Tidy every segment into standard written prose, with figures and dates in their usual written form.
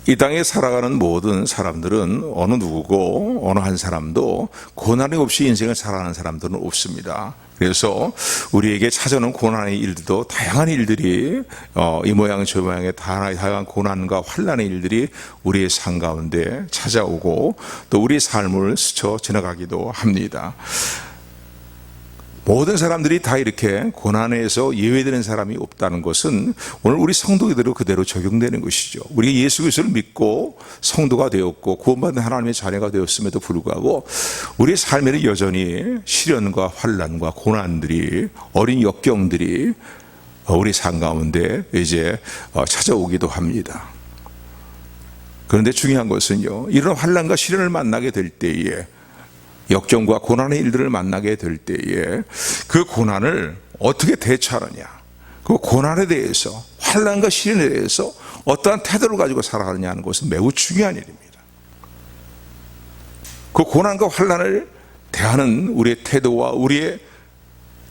이 땅에 살아가는 모든 사람들은 어느 누구고 어느 한 사람도 고난이 없이 인생을 살아가는 사람들은 없습니다. 그래서 우리에게 찾아오는 고난의 일들도 다양한 일들이 이 모양 저 모양의 다양한 고난과 환난의 일들이 우리의 삶 가운데 찾아오고 또 우리의 삶을 스쳐 지나가기도 합니다. 모든 사람들이 다 이렇게 고난에서 예외되는 사람이 없다는 것은 오늘 우리 성도들로 그대로 적용되는 것이죠. 우리가 예수 그리스도를 믿고 성도가 되었고 구원받은 하나님의 자녀가 되었음에도 불구하고 우리의 삶에는 여전히 시련과 환난과 고난들이, 어린 역경들이 우리 삶 가운데 이제 찾아오기도 합니다. 그런데 중요한 것은요, 이런 환난과 시련을 만나게 될 때에, 역경과 고난의 일들을 만나게 될 때에 그 고난을 어떻게 대처하느냐, 그 고난에 대해서, 환난과 시련에 대해서 어떠한 태도를 가지고 살아가느냐 하는 것은 매우 중요한 일입니다. 그 고난과 환난을 대하는 우리의 태도와 우리의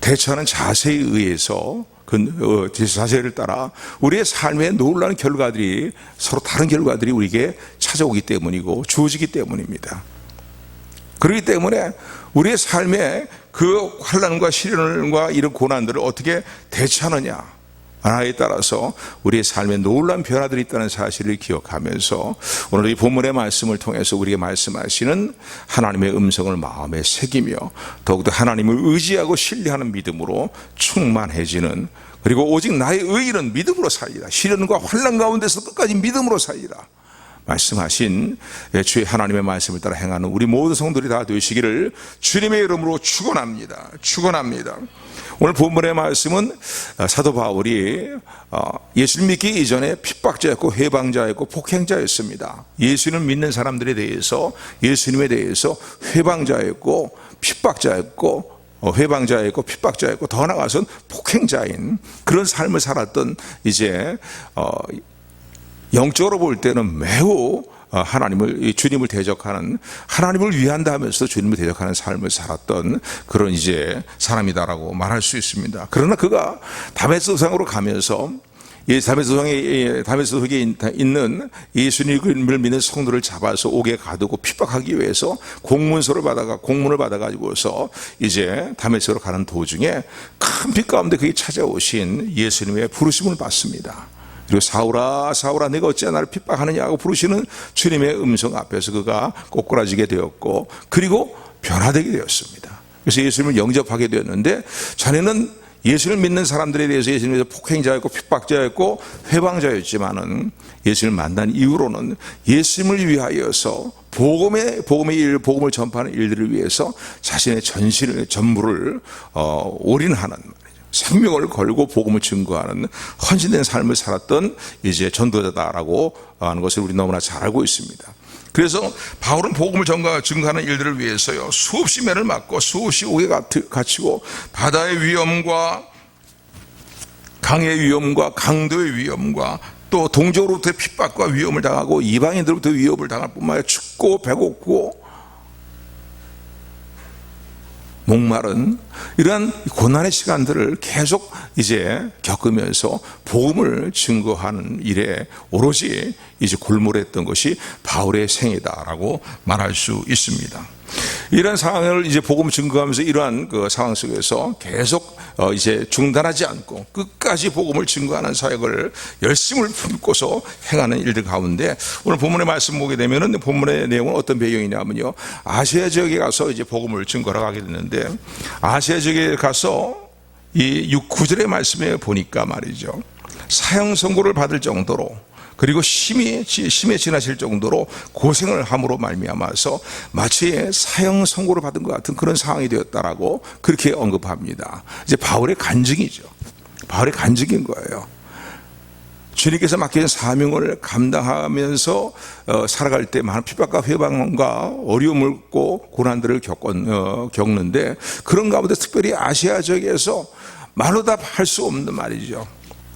대처하는 자세에 의해서, 그 자세를 따라 우리의 삶의 놀라운 결과들이, 서로 다른 결과들이 우리에게 찾아오기 때문이고 주어지기 때문입니다. 그렇기 때문에 우리의 삶에 그 환난과 시련과 이런 고난들을 어떻게 대처하느냐 하나에 따라서 우리의 삶에 놀라운 변화들이 있다는 사실을 기억하면서 오늘 이 본문의 말씀을 통해서 우리에게 말씀하시는 하나님의 음성을 마음에 새기며 더욱더 하나님을 의지하고 신뢰하는 믿음으로 충만해지는, 그리고 오직 나의 의의는 믿음으로 살리라, 시련과 환난 가운데서 끝까지 믿음으로 살리라 말씀하신 주의 하나님의 말씀을 따라 행하는 우리 모든 성도들이 다 되시기를 주님의 이름으로 축원합니다. 축원합니다. 오늘 본문의 말씀은 사도 바울이 예수를 믿기 이전에 핍박자였고 회방자였고 폭행자였습니다. 예수님을 믿는 사람들에 대해서, 예수님에 대해서 회방자였고 핍박자였고 회방자였고 핍박자였고 더 나아가서는 폭행자인 그런 삶을 살았던, 이제 영적으로 볼 때는 매우 주님을 대적하는, 하나님을 위한다 하면서 주님을 대적하는 삶을 살았던 그런 이제 사람이다라고 말할 수 있습니다. 그러나 그가 다메섹 도상으로 가면서 이 다메섹 도상에 있는 예수님을 믿는 성도를 잡아서 옥에 가두고 핍박하기 위해서 공문을 받아가지고서 이제 다메섹으로 가는 도중에 큰 빛 가운데 그게 찾아오신 예수님의 부르심을 받습니다. 그리고 사울아 사울아 내가 어찌 나를 핍박하느냐고 부르시는 주님의 음성 앞에서 그가 꼬꾸라지게 되었고, 그리고 변화되게 되었습니다. 그래서 예수님을 영접하게 되었는데, 전에는 예수를 믿는 사람들에 대해서 예수님에서 폭행자였고 핍박자였고 회방자였지만은 예수님을 만난 이후로는 예수님을 위하여서 복음을 전파하는 일들을 위해서 자신의 전부를 올인하는, 생명을 걸고 복음을 증거하는 헌신된 삶을 살았던 이제 전도자다라고 하는 것을 우리 너무나 잘 알고 있습니다. 그래서 바울은 복음을 증거하는 일들을 위해서요, 수없이 매를 맞고 수없이 옥에 갇히고 바다의 위험과 강의 위험과 강도의 위험과 또 동족으로부터의 핍박과 위험을 당하고 이방인들로부터 위협을 당할 뿐만 아니라 춥고 배고프고 목마른 이러한 고난의 시간들을 계속 이제 겪으면서 복음을 증거하는 일에 오로지 이제 골몰했던 것이 바울의 생애다라고 말할 수 있습니다. 이런 상황을 이제 복음을 증거하면서 이러한 그 상황 속에서 계속 이제 중단하지 않고 끝까지 복음을 증거하는 사역을 열심을 품고서 행하는 일들 가운데 오늘 본문의 말씀 보게 되면은 본문의 내용은 어떤 배경이냐면요, 아시아 지역에 가서 이제 복음을 증거하러 가게 됐는데, 아시아 지역에 가서 이 9절의 말씀에 보니까 말이죠, 사형 선고를 받을 정도로, 그리고 심히 지나실 정도로 고생을 함으로 말미암아서 마치 사형 선고를 받은 것 같은 그런 상황이 되었다라고 그렇게 언급합니다. 이제 바울의 간증이죠. 바울의 간증인 거예요. 주님께서 맡긴 사명을 감당하면서 살아갈 때 많은 핍박과 회방과 어려움을 고 고난들을 겪는데, 그런 가운데 특별히 아시아 지역에서 말로 다 할 수 없는 말이죠,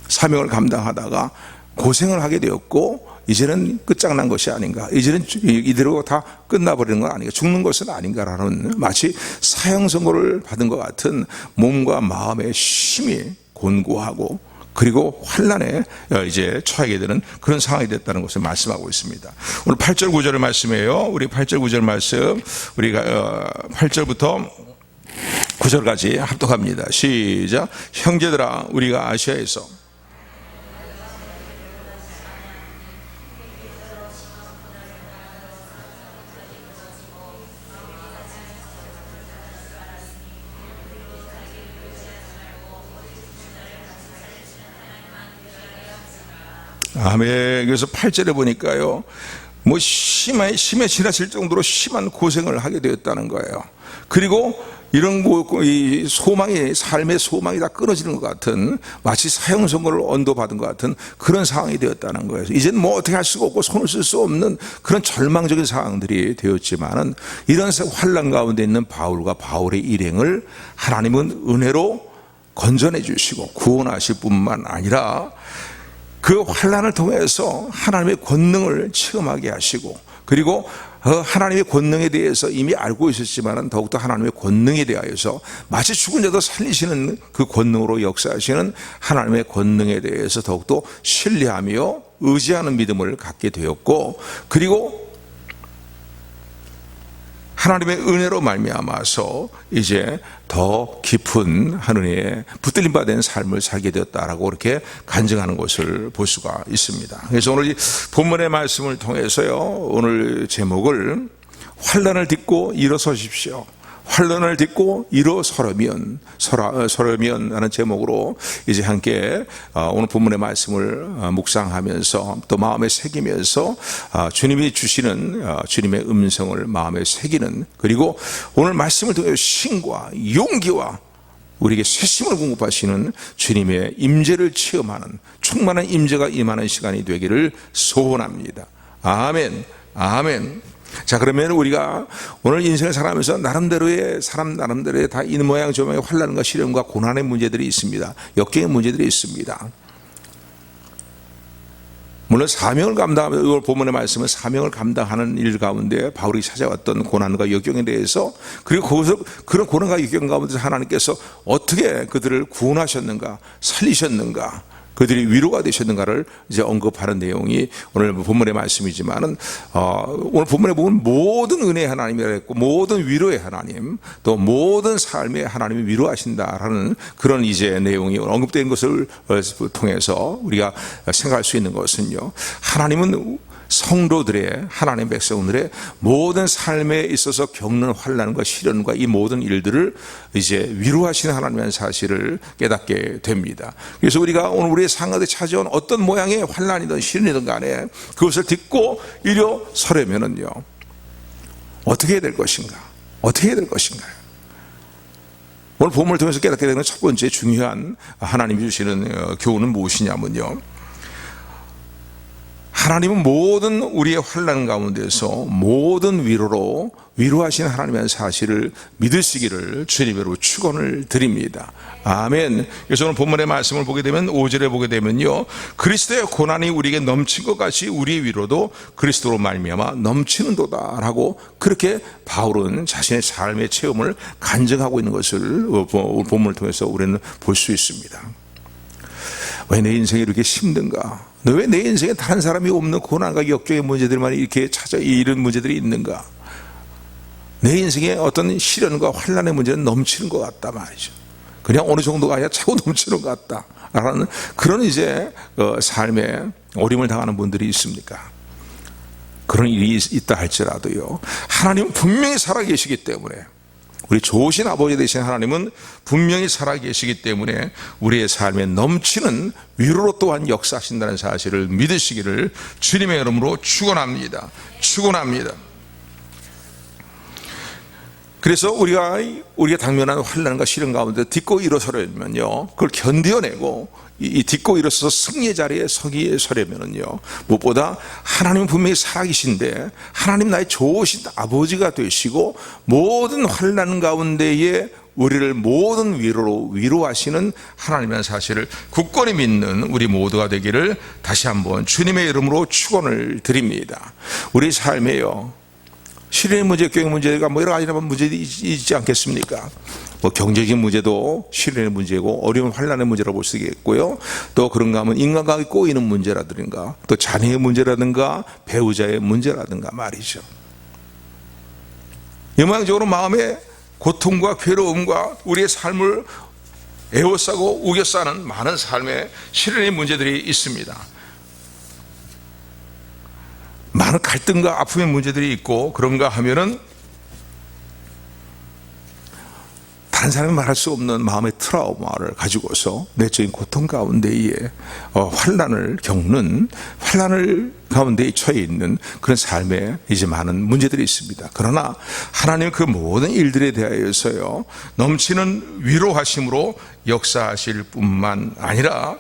사명을 감당하다가 고생을 하게 되었고, 이제는 끝장난 것이 아닌가, 이제는 이대로 다 끝나버리는 건 아닌가, 죽는 것은 아닌가라는 마치 사형 선고를 받은 것 같은 몸과 마음의 심히 곤고하고 그리고 환난에 이제 처하게 되는 그런 상황이 됐다는 것을 말씀하고 있습니다. 오늘 8절 9절을 말씀해요. 우리 8절 9절 말씀 우리가 8절부터 9절까지 합독합니다. 시작. 형제들아 우리가 아시아에서 아멘. 그래서 8절에 보니까요, 뭐 심해 지나칠 정도로 심한 고생을 하게 되었다는 거예요. 그리고 이런 이 소망이, 삶의 소망이 다 끊어지는 것 같은, 마치 사형 선고를 언도받은 것 같은 그런 상황이 되었다는 거예요. 이제는 뭐 어떻게 할 수가 없고 손을 쓸 수 없는 그런 절망적인 상황들이 되었지만은, 이런 환난 가운데 있는 바울과 바울의 일행을 하나님은 은혜로 건져내 주시고 구원하실 뿐만 아니라 그 환난을 통해서 하나님의 권능을 체험하게 하시고, 그리고 하나님의 권능에 대해서 이미 알고 있었지만 더욱더 하나님의 권능에 대하여서 마치 죽은 자도 살리시는 그 권능으로 역사하시는 하나님의 권능에 대해서 더욱더 신뢰하며 의지하는 믿음을 갖게 되었고, 그리고 하나님의 은혜로 말미암아서 이제 더 깊은 하느님의 붙들림 받은 삶을 살게 되었다라고 그렇게 간증하는 것을 볼 수가 있습니다. 그래서 오늘 이 본문의 말씀을 통해서요, 오늘 제목을 환난을 딛고 일어서십시오, 환난을 딛고 일어서려면 하는 제목으로 이제 함께 오늘 본문의 말씀을 묵상하면서 또 마음에 새기면서 주님이 주시는 주님의 음성을 마음에 새기는, 그리고 오늘 말씀을 통해 신과 용기와 우리에게 쇄심을 공급하시는 주님의 임재를 체험하는 충만한 임재가 임하는 시간이 되기를 소원합니다. 아멘. 아멘. 자, 그러면 우리가 오늘 인생을 살아가면서 나름대로의 다 이 모양 저 모양의 환난과 시련과 고난의 문제들이 있습니다. 역경의 문제들이 있습니다. 물론 사명을 감당하면, 이걸 본문의 말씀은 사명을 감당하는 일 가운데 바울이 찾아왔던 고난과 역경에 대해서, 그리고 거기서 그런 고난과 역경 가운데 하나님께서 어떻게 그들을 구원하셨는가, 살리셨는가, 그들이 위로가 되셨는가를 이제 언급하는 내용이 오늘 본문의 말씀이지만은, 오늘 본문에 보면 모든 은혜의 하나님이라 했고, 모든 위로의 하나님, 또 모든 삶의 하나님이 위로하신다라는 그런 이제 내용이 언급된 것을 통해서 우리가 생각할 수 있는 것은요, 하나님은 성도들의, 하나님의 백성들의 모든 삶에 있어서 겪는 환난과 시련과 이 모든 일들을 이제 위로하시는 하나님의 사실을 깨닫게 됩니다. 그래서 우리가 오늘 우리의 삶 가운데 찾아온 어떤 모양의 환난이든 시련이든 간에 그것을 딛고 일어서려면은요, 어떻게 해야 될 것인가? 어떻게 해야 될 것인가요? 오늘 본문을 통해서 깨닫게 되는 첫 번째 중요한 하나님이 주시는 교훈은 무엇이냐면요, 하나님은 모든 우리의 환난 가운데서 모든 위로로 위로하시는 하나님의 사실을 믿으시기를 주님으로 축원을 드립니다. 아멘. 그래서 오늘 본문의 말씀을 보게 되면 5절에 보게 되면요, 그리스도의 고난이 우리에게 넘친 것 같이 우리의 위로도 그리스도로 말미암아 넘치는도다라고 그렇게 바울은 자신의 삶의 체험을 간증하고 있는 것을 본문을 통해서 우리는 볼 수 있습니다. 왜 내 인생이 이렇게 힘든가? 왜 내 인생에 다른 사람이 없는 고난과 역경의 문제들만 이렇게 이런 문제들이 있는가? 내 인생에 어떤 시련과 환난의 문제는 넘치는 것 같다 말이죠. 그냥 어느 정도가 아니라 차고 넘치는 것 같다 라는 그런 이제 삶에 어려움을 당하는 분들이 있습니까? 그런 일이 있다 할지라도요, 하나님은 분명히 살아계시기 때문에, 우리 좋으신 아버지 되신 하나님은 분명히 살아계시기 때문에 우리의 삶에 넘치는 위로로 또한 역사하신다는 사실을 믿으시기를 주님의 이름으로 축원합니다. 축원합니다. 그래서 우리가 당면한 환난과 시련 가운데 딛고 일어서려면요, 그걸 견뎌내고 이 딛고 일어서서 승리의 자리에 서려면은요, 무엇보다 하나님은 분명히 살아계신데 하나님 나의 좋으신 아버지가 되시고 모든 환난 가운데에 우리를 모든 위로로 위로하시는 하나님의 사실을 굳건히 믿는 우리 모두가 되기를 다시 한번 주님의 이름으로 축원을 드립니다. 우리 삶에요, 시련의 문제, 역경의 문제가 뭐 여러 가지 문제들이 있지 않겠습니까? 뭐 경제적인 문제도 시련의 문제고 어려운 환난의 문제라고 볼 수 있겠고요. 또 그런가 하면 인간관계 꼬이는 문제라든가 또 자녀의 문제라든가 배우자의 문제라든가 말이죠. 영향적으로 마음의 고통과 괴로움과 우리의 삶을 에워싸고 우겨싸는 많은 삶의 시련의 문제들이 있습니다. 많은 갈등과 아픔의 문제들이 있고 그런가 하면은 다른 사람이 말할 수 없는 마음의 트라우마를 가지고서 내적인 고통 가운데에 환난을 겪는 환난을 가운데에 처해 있는 그런 삶에 이제 많은 문제들이 있습니다. 그러나 하나님 그 모든 일들에 대하여서요 넘치는 위로하심으로 역사하실 뿐만 아니라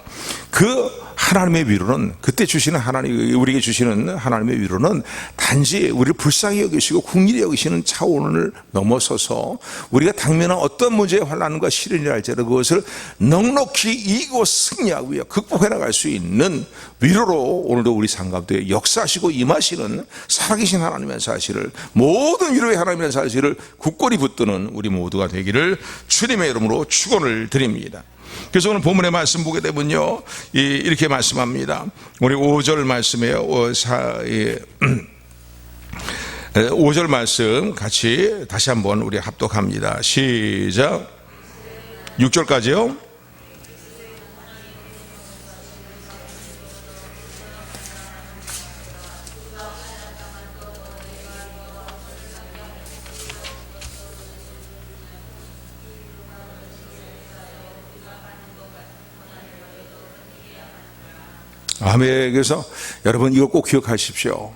그 하나님의 위로는 그때 주시는 하나님 우리에게 주시는 하나님의 위로는 단지 우리를 불쌍히 여기시고 긍휼히 여기시는 차원을 넘어서서 우리가 당면한 어떤 문제의 환난과 시련이라 할지라도 그것을 넉넉히 이기고 승리하고 극복해 나갈 수 있는 위로로 오늘도 우리 삶 가운데 역사하시고 임하시는 살아계신 하나님의 사실을 모든 위로의 하나님의 사실을 굳건히 붙드는 우리 모두가 되기를 주님의 이름으로 축원을 드립니다. 그래서 오늘 본문의 말씀 보게 되면요 이렇게 말씀합니다. 우리 5절 말씀이에요. 5절 말씀 같이 다시 한번 우리 합독합니다. 시작. 6절까지요. 아멘. 그래서 여러분 이거 꼭 기억하십시오.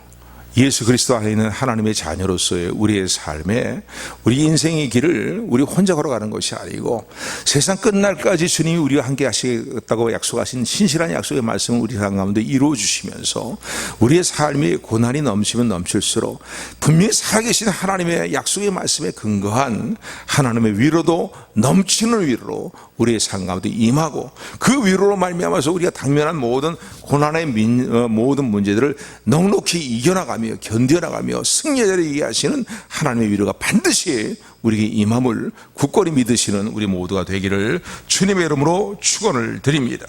예수 그리스도 안에 있는 하나님의 자녀로서의 우리의 삶에 우리 인생의 길을 우리 혼자 걸어가는 것이 아니고 세상 끝날까지 주님이 우리와 함께 하시겠다고 약속하신 신실한 약속의 말씀을 우리 삶 가운데 이루어 주시면서 우리의 삶이 고난이 넘치면 넘칠수록 분명히 살아계신 하나님의 약속의 말씀에 근거한 하나님의 위로도 넘치는 위로로 우리의 삶 가운데 임하고 그 위로로 말미암아서 우리가 당면한 모든 고난의 모든 문제들을 넉넉히 이겨나가며 견뎌나가며 승리하게 하시는 하나님의 위로가 반드시 우리에게 임함을 굳건히 믿으시는 우리 모두가 되기를 주님의 이름으로 축원을 드립니다.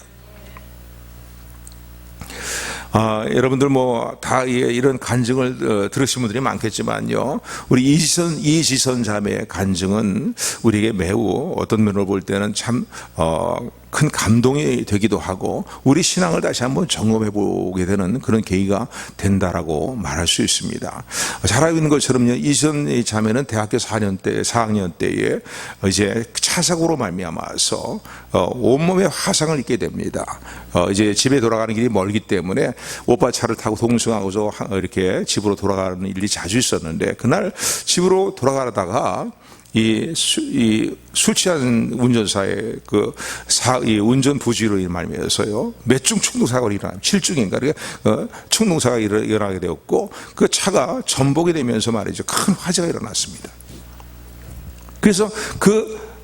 여러분들 뭐 다 이런 간증을 들으신 분들이 많겠지만요 우리 이지선 자매의 간증은 우리에게 매우 어떤 면을 볼 때는 참 큰 감동이 되기도 하고 우리 신앙을 다시 한번 점검해 보게 되는 그런 계기가 된다라고 말할 수 있습니다. 잘 알고 있는 것처럼요 이지선 자매는 대학교 4학년 때에 이제 차 사고로 말미암아서 온몸에 화상을 입게 됩니다. 이제 집에 돌아가는 길이 멀기 때문에 오빠 차를 타고 동승하고서 이렇게 집으로 돌아가는 일이 자주 있었는데 그날 집으로 돌아가다가 술 취한 운전사의 이 운전 부주의로 말미암아서요 몇 중 충동사고가 일어나요. 7중인가 충동사고가 일어나게 되었고 그 차가 전복이 되면서 말이죠 큰 화재가 일어났습니다. 그래서 그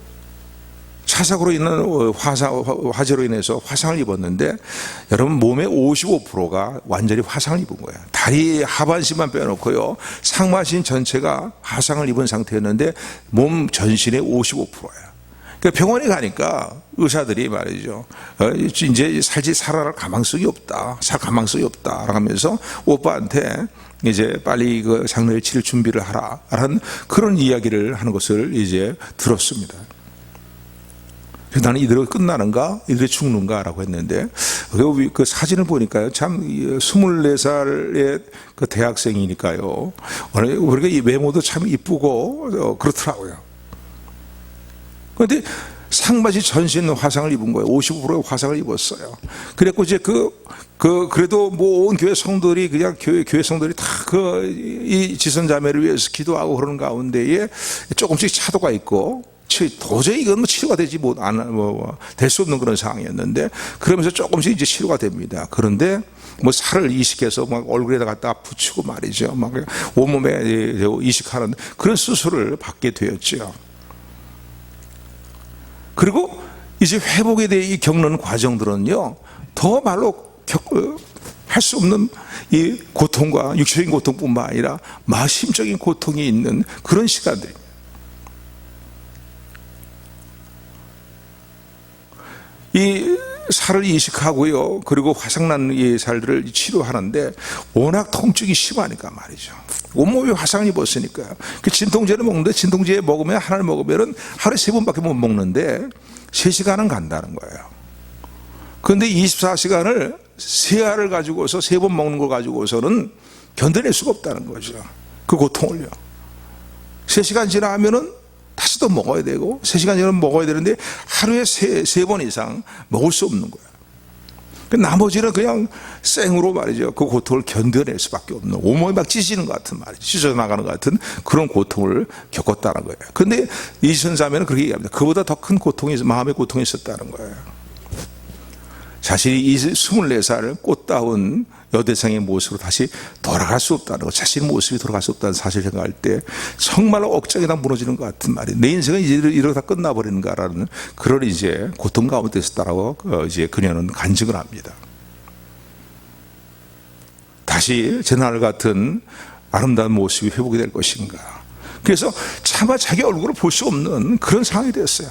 차 사고로 인한 화재로 인해서 화상을 입었는데 여러분 몸의 55%가 완전히 화상을 입은 거예요. 다리 하반신만 빼놓고요 상반신 전체가 화상을 입은 상태였는데 몸 전신의 55%예요. 그러니까 병원에 가니까 의사들이 말이죠 이제 살아날 가망성이 없다, 살 가망성이 없다 하면서 오빠한테 이제 빨리 그 장례를 치를 준비를 하라라는 그런 이야기를 하는 것을 이제 들었습니다. 그래서 나는 이대로 끝나는가? 이대로 죽는가?라고 했는데 그 사진을 보니까요 참 24살의 그 대학생이니까요 우리가 이 외모도 참 이쁘고 그렇더라고요. 그런데 상반신 전신 화상을 입은 거예요. 55%의 화상을 입었어요. 그래갖고 이제 그래도 뭐 온 교회 성도들이 그냥 교회 성도들이 다 이 지선 자매를 위해서 기도하고 그러는 가운데에 조금씩 차도가 있고 도저히 이건 치료가 되지 될 수 없는 그런 상황이었는데 그러면서 조금씩 이제 치료가 됩니다. 그런데 뭐 살을 이식해서 막 얼굴에다 갖다 붙이고 말이죠. 막 온몸에 이식하는 그런 수술을 받게 되었죠. 그리고 이제 회복에 대해 겪는 과정들은요 더 말로 할 수 없는 이 고통과 육체적인 고통뿐만 아니라 심적인 고통이 있는 그런 시간들입니다. 이 살을 이식하고요, 그리고 화상난 이 살들을 치료하는데 워낙 통증이 심하니까 말이죠. 온몸이 화상을 입었으니까요. 그 진통제를 먹는데, 진통제 먹으면 하나를 먹으면 하루에 3번밖에 못 먹는데 3시간은 간다는 거예요. 그런데 24시간을 세 알을 가지고서 3번 먹는 걸 가지고서는 견뎌낼 수가 없다는 거죠. 그 고통을요. 3시간 지나면은 다시 또 먹어야 되고, 3시간 지나면 먹어야 되는데 하루에 세 번 이상 먹을 수 없는 거예요. 나머지는 그냥 생으로 말이죠. 그 고통을 견뎌낼 수밖에 없는, 온몸이 막 찢어지는 것 같은 말이죠. 찢어나가는 것 같은 그런 고통을 겪었다는 거예요. 그런데 이 선자매는 그렇게 얘기합니다. 그보다 더 큰 고통이, 마음의 고통이 있었다는 거예요. 자신이 이 24살 꽃다운 여대생의 모습으로 다시 돌아갈 수 없다는 것, 자신의 모습이 돌아갈 수 없다는 사실을 생각할 때 정말로 억장이 다 무너지는 것 같은 말이에요. 내 인생은 이제 이러고 다 끝나버리는가라는 그런 이제 고통 가운데 있었다라고 이제 그녀는 간증을 합니다. 다시 제날 같은 아름다운 모습이 회복이 될 것인가. 그래서 차마 자기 얼굴을 볼 수 없는 그런 상황이 됐어요.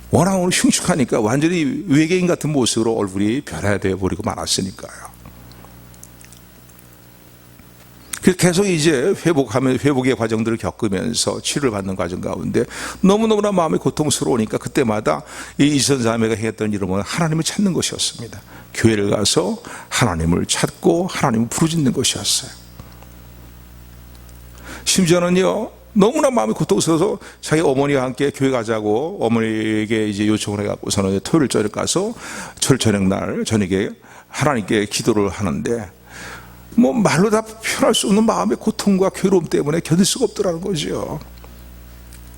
워낙 오늘 흉측하니까 완전히 외계인 같은 모습으로 얼굴이 변화되어 버리고 말았으니까요. 계속 이제 회복의 과정들을 겪으면서 치료를 받는 과정 가운데 너무너무나 마음이 고통스러우니까 그때마다 이 선자매가 했던 일은 하나님을 찾는 것이었습니다. 교회를 가서 하나님을 찾고 하나님을 부르짖는 것이었어요. 심지어는요, 너무나 마음이 고통스러워서 자기 어머니와 함께 교회 가자고 어머니에게 이제 요청을 해갖고서는 토요일 저녁 가서 저녁 날 저녁에 하나님께 기도를 하는데 뭐 말로 다 표현할 수 없는 마음의 고통과 괴로움 때문에 견딜 수가 없더라는 거죠.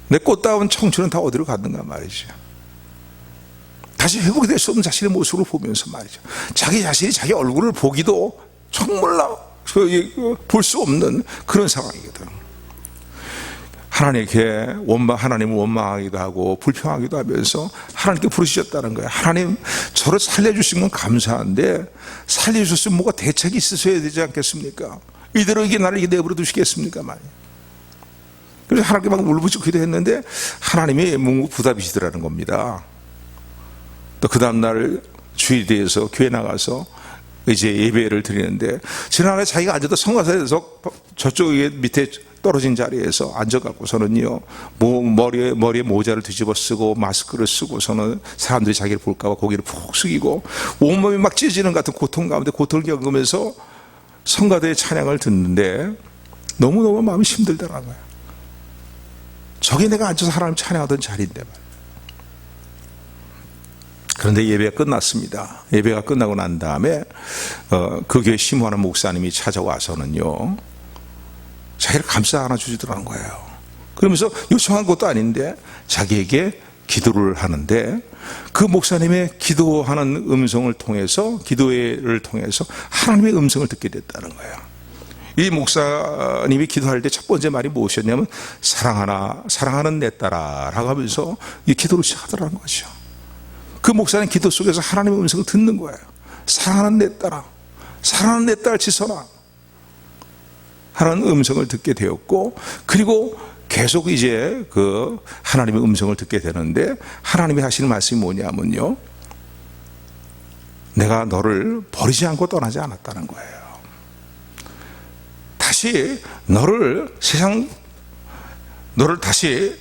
내 꽃다운 청춘은 다 어디로 갔는가 말이죠. 다시 회복이 될 수 없는 자신의 모습을 보면서 말이죠. 자기 자신이 자기 얼굴을 보기도 정말 볼 수 없는 그런 상황이거든. 하나님을 원망하기도 하고 불평하기도 하면서 하나님께 부르셨다는 거예요. 하나님, 저를 살려주신 건 감사한데 살려주셨으면 뭐가 대책이 있으셔야 되지 않겠습니까? 이대로 이게 나를 내버려 두시겠습니까? 그래서 하나님께 막 울부짖고 기도했는데 하나님이 묵묵부답이시더라는 겁니다. 또 그 다음날 주일대에서 교회 나가서 이제 예배를 드리는데 지난해 자기가 앉아도 성가사에서 저쪽 밑에 떨어진 자리에서 앉아갖고서는요, 머리에 모자를 뒤집어 쓰고 마스크를 쓰고서는 사람들이 자기를 볼까봐 고개를 푹 숙이고 온몸이 막 찢어지는 같은 고통 가운데 고통을 겪으면서 성가대의 찬양을 듣는데 너무너무 마음이 힘들더라는 거예요. 저게 내가 앉아서 하나님 찬양하던 자리인데 말이에요. 그런데 예배가 끝났습니다. 예배가 끝나고 난 다음에 그 교회 심호하는 목사님이 찾아와서는요, 자기를 감싸 안아주시더라는 거예요. 그러면서 요청한 것도 아닌데 자기에게 기도를 하는데 그 목사님의 기도하는 음성을 통해서, 기도회를 통해서 하나님의 음성을 듣게 됐다는 거예요. 이 목사님이 기도할 때 첫 번째 말이 무엇이었냐면 사랑하는 내 딸아 라고 하면서 이 기도를 시작하더라는 거죠. 그 목사님 기도 속에서 하나님의 음성을 듣는 거예요. 사랑하는 내 딸아, 사랑하는 내 딸 지선아 하는 음성을 듣게 되었고, 그리고 계속 이제 그 하나님의 음성을 듣게 되는데 하나님이 하시는 말씀이 뭐냐면요, 내가 너를 버리지 않고 떠나지 않았다는 거예요. 다시 너를 다시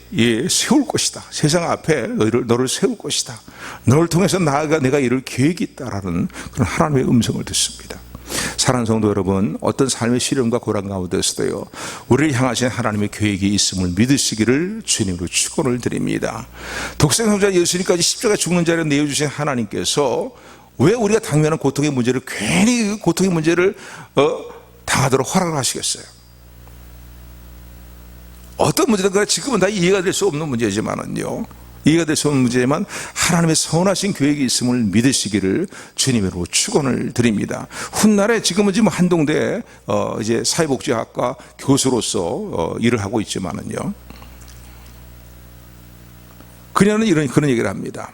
세울 것이다. 세상 앞에 너를 세울 것이다. 너를 통해서 내가 이룰 계획이 있다라는 그런 하나님의 음성을 듣습니다. 사랑하는 성도 여러분, 어떤 삶의 시련과 고난 가운데서도요, 우리를 향하신 하나님의 계획이 있음을 믿으시기를 주님으로 축원을 드립니다. 독생성자 예수님까지 십자가에 죽는 자리에 내어주신 하나님께서 왜 우리가 당면한 고통의 문제를 괜히 고통의 문제를 당하도록 허락을 하시겠어요? 어떤 문제든 지금은 다 이해가 될 수 없는 문제지만은요, 이해가 될 수 없는 문제지만 하나님의 선하신 계획이 있음을 믿으시기를 주님으로 축원을 드립니다. 훗날에 지금은 지금 한동대 이제 사회복지학과 교수로서 일을 하고 있지만은요, 그녀는 그런 얘기를 합니다.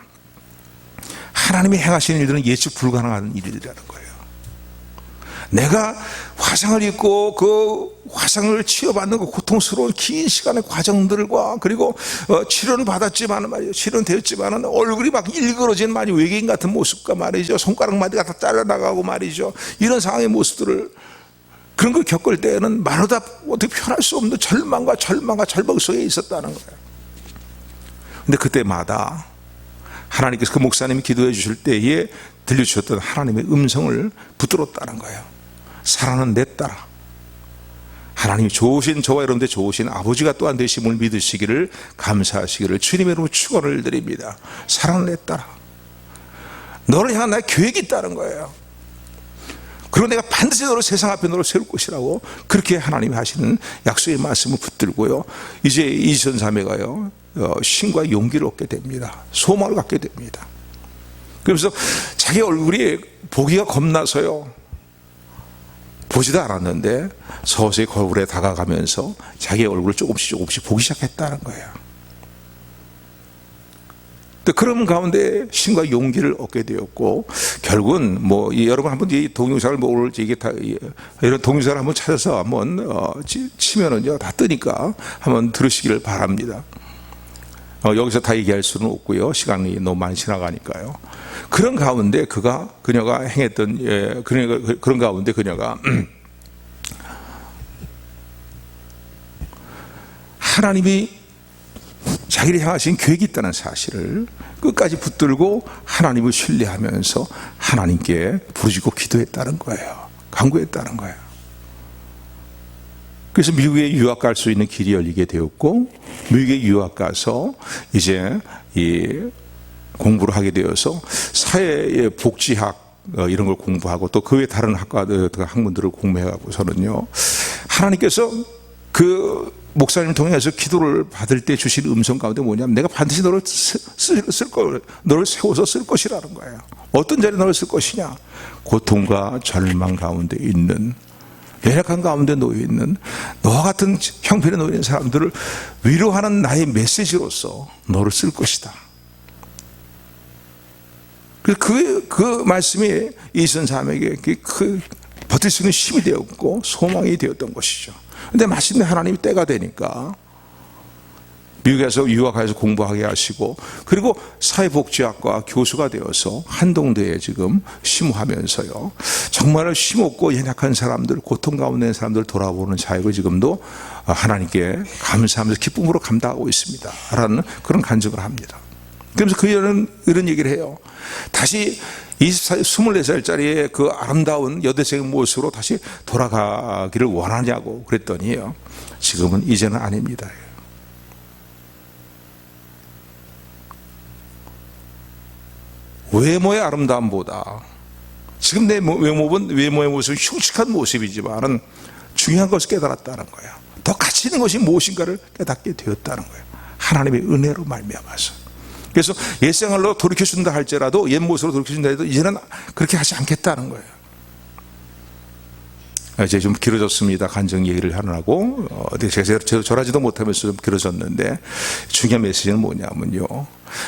하나님이 행하시는 일들은 예측 불가능한 일이라는 거예요. 내가 화상을 입고 그 화상을 치료받는 그 고통스러운 긴 시간의 과정들과 그리고 치료는 받았지만 말이죠. 치료는 되었지만 얼굴이 막 일그러진 말이 외계인 같은 모습과 말이죠. 손가락 마디가 다 잘라나가고 말이죠. 이런 상황의 모습들을 그런 걸 겪을 때에는 말로다 어떻게 표현할 수 없는 절망과 절망 속에 있었다는 거예요. 근데 그때마다 하나님께서 그 목사님이 기도해 주실 때에 들려주셨던 하나님의 음성을 붙들었다는 거예요. 사랑은 내 딸아. 하나님이 좋으신 저와 여러분들 좋으신 아버지가 또한 되심을 믿으시기를 감사하시기를 주님의 이름으로 축원을 드립니다. 사랑은 내 딸아. 너를 향한 나의 계획이 있다는 거예요. 그리고 내가 반드시 너를 세상 앞에 너를 세울 것이라고 그렇게 하나님이 하시는 약속의 말씀을 붙들고요. 이제 이전 자매가요. 신과 용기를 얻게 됩니다. 소망을 갖게 됩니다. 그래서 자기 얼굴이 보기가 겁나서요. 보지도 않았는데 서서히 거울에 다가가면서 자기 얼굴을 조금씩 보기 시작했다는 거예요. 그런 가운데 신과 용기를 얻게 되었고 결국은 여러분 한번 이 동영상을 오늘 이게 다 이런 동영상을 한번 찾아서 한번 치면은요 다 뜨니까 한번 들으시기를 바랍니다. 여기서 다 얘기할 수는 없고요. 시간이 너무 많이 지나가니까요. 그런 가운데 그녀가 행했던 그런 가운데 그녀가 하나님이 자기를 향하신 계획이 있다는 사실을 끝까지 붙들고 하나님을 신뢰하면서 하나님께 부르짖고 기도했다는 거예요. 간구했다는 거예요. 그래서 미국에 유학 갈 수 있는 길이 열리게 되었고 미국에 유학 가서 이제 이 공부를 하게 되어서 사회의 복지학 이런 걸 공부하고 또 그 외 다른 학문들을 공부해가고서는요 하나님께서 그 목사님을 통해서 기도를 받을 때 주신 음성 가운데 뭐냐면 내가 반드시 너를 너를 세워서 쓸 것이라는 거예요. 어떤 자리에 너를 쓸 것이냐? 고통과 절망 가운데 있는 연약한 가운데 놓여있는 너와 같은 형편에 놓여있는 사람들을 위로하는 나의 메시지로서 너를 쓸 것이다. 그 말씀이 이선 자매에게 버틸 수 있는 힘이 되었고 소망이 되었던 것이죠. 근데 마침내 하나님이 때가 되니까 미국에서 유학해서 공부하게 하시고 그리고 사회복지학과 교수가 되어서 한동대에 지금 심호하면서요 정말 힘없고 연약한 사람들 고통 가운데 있는 사람들을 돌아보는 사역을 지금도 하나님께 감사하면서 기쁨으로 감당하고 있습니다 라는 그런 간증을 합니다. 그러면서 이런 얘기를 해요. 다시 24살짜리의 그 아름다운 여대생의 모습으로 다시 돌아가기를 원하냐고 그랬더니요 지금은 이제는 아닙니다. 외모의 아름다움보다 지금 내 외모의 모습은 흉측한 모습이지만 중요한 것을 깨달았다는 거예요. 더 가치 있는 것이 무엇인가를 깨닫게 되었다는 거예요. 하나님의 은혜로 말미암아서. 그래서 옛생활로 돌이켜준다 할지라도 옛 모습으로 돌이켜준다 해도 이제는 그렇게 하지 않겠다는 거예요. 이제 좀 길어졌습니다. 간증 얘기를 하느라고 제가 절하지도 못하면서 좀 길어졌는데 중요한 메시지는 뭐냐면요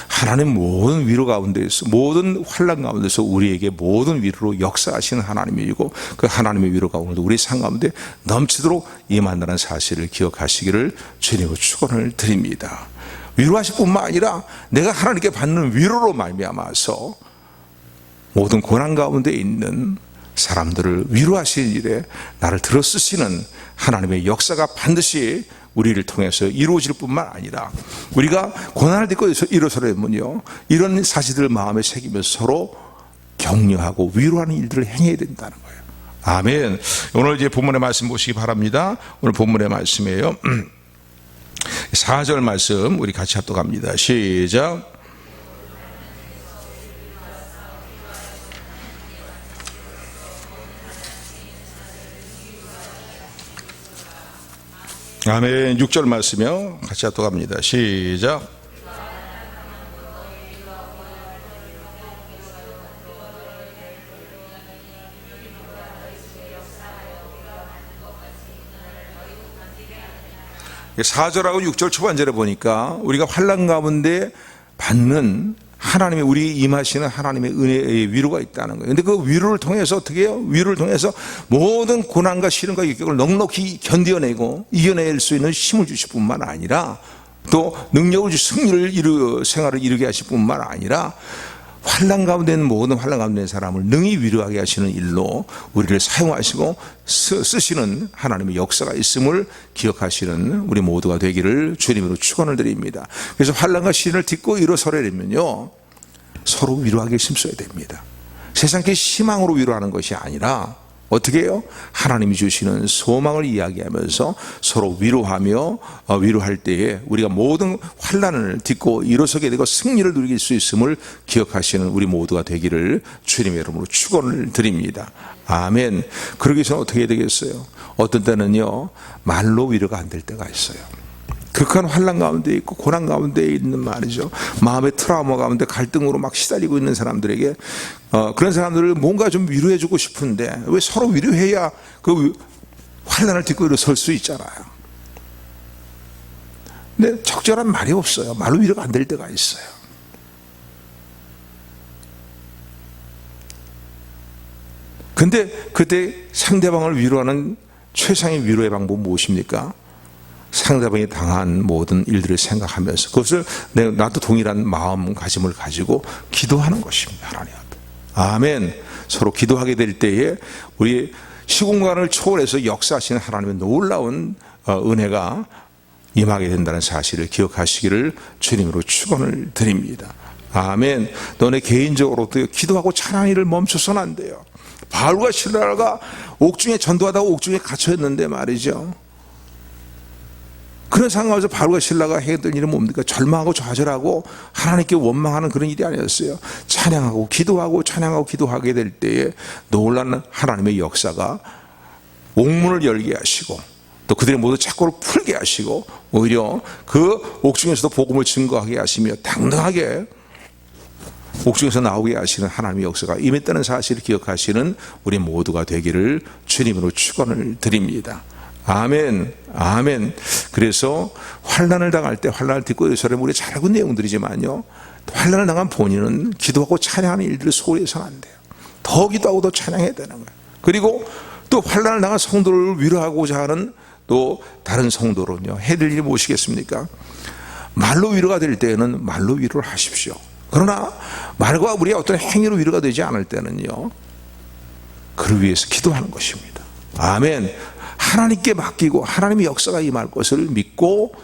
하나님 모든 위로 가운데서 모든 환난 가운데서 우리에게 모든 위로로 역사하시는 하나님이고 그 하나님의 위로가 오늘도 우리 삶 가운데 넘치도록 임한다는 사실을 기억하시기를 주님으로 축원을 드립니다. 위로하실 뿐만 아니라 내가 하나님께 받는 위로로 말미암아서 모든 고난 가운데 있는 사람들을 위로하시는 일에 나를 들어쓰시는 하나님의 역사가 반드시 우리를 통해서 이루어질 뿐만 아니라 우리가 고난을 딛고 일어서려면요 이런 사실들을 마음에 새기면서 서로 격려하고 위로하는 일들을 행해야 된다는 거예요. 아멘. 오늘 이제 본문의 말씀 보시기 바랍니다. 오늘 본문의 말씀이에요. 4절 말씀 우리 같이 합독합니다. 시작. 아멘. 6절 말씀이요 같이 합독합니다. 시작. (4절하고) (6절) 초반절에 보니까 우리가 환난 가운데 받는 하나님의 우리 임하시는 하나님의 은혜의 위로가 있다는 거예요. 근데 그 위로를 통해서 어떻게 해요? 위로를 통해서 모든 고난과 시련과 역경을 넉넉히 견뎌내고 이겨낼 수 있는 힘을 주실 뿐만 아니라 또 능력을 주시 생활을 이루게 하실 뿐만 아니라 환난 가운데 있는 모든 환난 가운데 있는 사람을 능히 위로하게 하시는 일로 우리를 사용하시고 쓰시는 하나님의 역사가 있음을 기억하시는 우리 모두가 되기를 주님으로 축원을 드립니다. 그래서 환난과 시련을 딛고 일어서려면요 서로 위로하게 힘써야 됩니다. 세상의 희망으로 위로하는 것이 아니라 어떻게 해요? 하나님이 주시는 소망을 이야기하면서 서로 위로하며 위로할 때에 우리가 모든 환난을 딛고 일어서게 되고 승리를 누릴 수 있음을 기억하시는 우리 모두가 되기를 주님의 이름으로 축원을 드립니다. 아멘. 그러기 위해서는 어떻게 해야 되겠어요? 어떤 때는요 말로 위로가 안 될 때가 있어요. 극한 환난 가운데 있고 고난 가운데 있는 말이죠. 마음의 트라우마 가운데 갈등으로 막 시달리고 있는 사람들에게 그런 사람들을 뭔가 좀 위로해 주고 싶은데 왜 서로 위로해야 그 환난을 딛고 일어설 수 있잖아요. 근데 적절한 말이 없어요. 말로 위로가 안 될 때가 있어요. 근데 그때 상대방을 위로하는 최상의 위로의 방법은 무엇입니까? 상대방이 당한 모든 일들을 생각하면서 그것을 나도 동일한 마음가짐을 가지고 기도하는 것입니다. 하나님 앞에. 아멘. 서로 기도하게 될 때에 우리 시공간을 초월해서 역사하시는 하나님의 놀라운 은혜가 임하게 된다는 사실을 기억하시기를 주님으로 축원을 드립니다. 아멘. 너네 개인적으로도 기도하고 찬양하는 일을 멈춰서는 안 돼요. 바울과 실라가 옥중에 전도하다가 옥중에 갇혀있는데 말이죠. 그런 상황에서 바울과 실라가 했던 일은 뭡니까? 절망하고 좌절하고 하나님께 원망하는 그런 일이 아니었어요. 찬양하고 기도하고 찬양하고 기도하게 될 때에 놀라운 하나님의 역사가 옥문을 열게 하시고 또 그들의 모두 착고를 풀게 하시고 오히려 그 옥중에서도 복음을 증거하게 하시며 당당하게 옥중에서 나오게 하시는 하나님의 역사가 임했다는 사실을 기억하시는 우리 모두가 되기를 주님으로 축원을 드립니다. 아멘, 아멘. 그래서 환난을 당할 때 환난을 딛고 일어서려면 우리 잘 알고 있는 내용들이지만요 환난을 당한 본인은 기도하고 찬양하는 일들을 소홀히 해서는 안 돼요. 더 기도하고 더 찬양해야 되는 거예요. 그리고 또 환난을 당한 성도를 위로하고자 하는 또 다른 성도로는요 해야 될 일이 무엇이겠습니까? 말로 위로가 될 때에는 말로 위로를 하십시오. 그러나 말과 우리의 어떤 행위로 위로가 되지 않을 때는요 그를 위해서 기도하는 것입니다. 아멘. 하나님께 맡기고 하나님의 역사가 임할 것을 믿고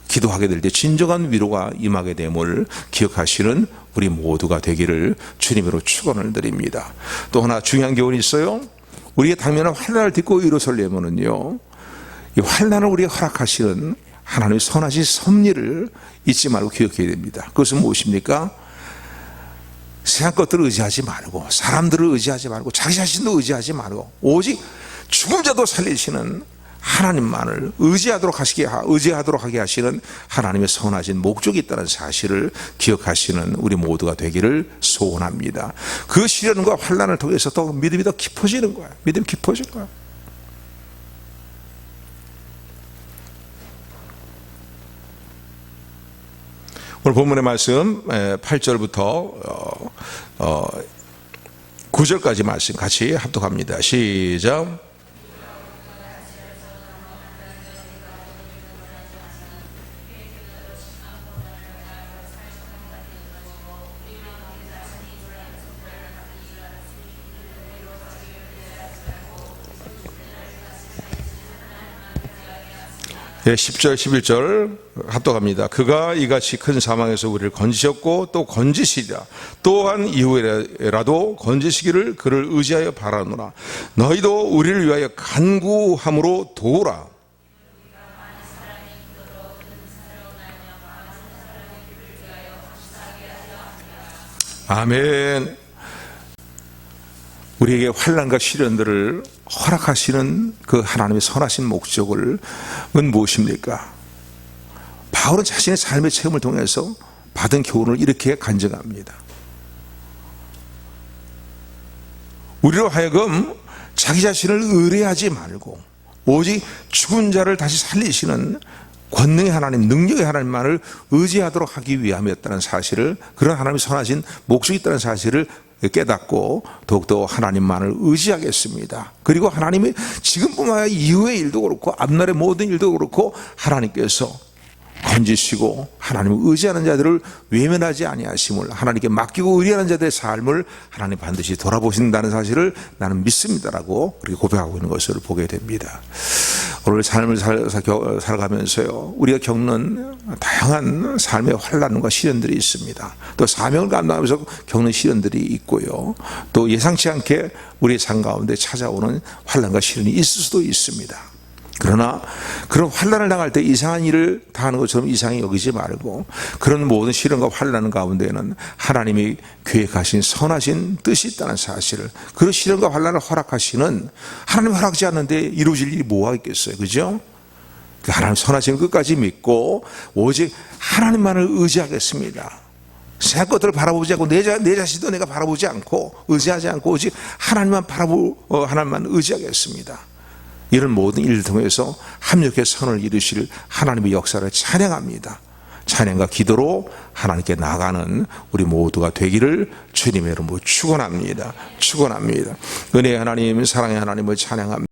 기도하게 될 때 진정한 위로가 임하게 됨을 기억하시는 우리 모두가 되기를 주님으로 축원을 드립니다. 또 하나 중요한 교훈이 있어요. 우리의 당면한 환난을 딛고 일어서려면은요 이 환난을 우리가 허락하시는 하나님의 선하신 섭리를 잊지 말고 기억해야 됩니다. 그것은 무엇입니까? 세상 것들을 의지하지 말고 사람들을 의지하지 말고 자기 자신도 의지하지 말고 오직 죽은 자도 살리시는 하나님만을 의지하도록 하게 하시는 하나님의 선하신 목적이 있다는 사실을 기억하시는 우리 모두가 되기를 소원합니다. 그 시련과 환난을 통해서 더 믿음이 더 깊어지는 거예요. 믿음이 깊어질 거예요. 오늘 본문의 말씀 8절부터 9절까지 말씀 같이 합독합니다. 시작. 네, 10절 11절 합독합니다. 그가 이같이 큰 사망에서 우리를 건지셨고 또 건지시리라. 또한 이후에라도 건지시기를 그를 의지하여 바라노라. 너희도 우리를 위하여 간구함으로 도우라. 아멘. 우리에게 환난과 시련들을 허락하시는 그 하나님의 선하신 목적은 무엇입니까? 바울은 자신의 삶의 체험을 통해서 받은 교훈을 이렇게 간증합니다. 우리로 하여금 자기 자신을 의뢰하지 말고 오직 죽은 자를 다시 살리시는 권능의 하나님, 능력의 하나님만을 의지하도록 하기 위함이었다는 사실을, 그런 하나님이 선하신 목적이 있다는 사실을 깨닫고 더욱더 하나님만을 의지하겠습니다. 그리고 하나님이 지금뿐만 아니라 이후의 일도 그렇고 앞날의 모든 일도 그렇고 하나님께서 건지시고 하나님을 의지하는 자들을 외면하지 아니하심을, 하나님께 맡기고 의리하는 자들의 삶을 하나님 반드시 돌아보신다는 사실을 나는 믿습니다라고 그렇게 고백하고 있는 것을 보게 됩니다. 오늘 삶을 살아가면서요, 우리가 겪는 다양한 삶의 환난과 시련들이 있습니다. 또 사명을 감당하면서 겪는 시련들이 있고요, 또 예상치 않게 우리의 삶 가운데 찾아오는 환난과 시련이 있을 수도 있습니다. 그러나 그런 환난을 당할 때 이상한 일을 당하는 것처럼 이상히 여기지 말고, 그런 모든 시련과 환난 가운데에는 하나님이 계획하신 선하신 뜻이 있다는 사실을, 그런 시련과 환난을 허락하시는, 하나님 허락하지 않는데 이루어질 일이 뭐가 있겠어요, 그죠? 하나님 선하신 끝까지 믿고 오직 하나님만을 의지하겠습니다. 새 것들을 바라보지 않고 내 자신도 내가 바라보지 않고 의지하지 않고 오직 하나님만 의지하겠습니다. 이런 모든 일을 통해서 합력의 선을 이루실 하나님의 역사를 찬양합니다. 찬양과 기도로 하나님께 나가는 우리 모두가 되기를 주님의 이름으로 축원합니다. 축원합니다. 은혜의 하나님, 사랑의 하나님을 찬양합니다.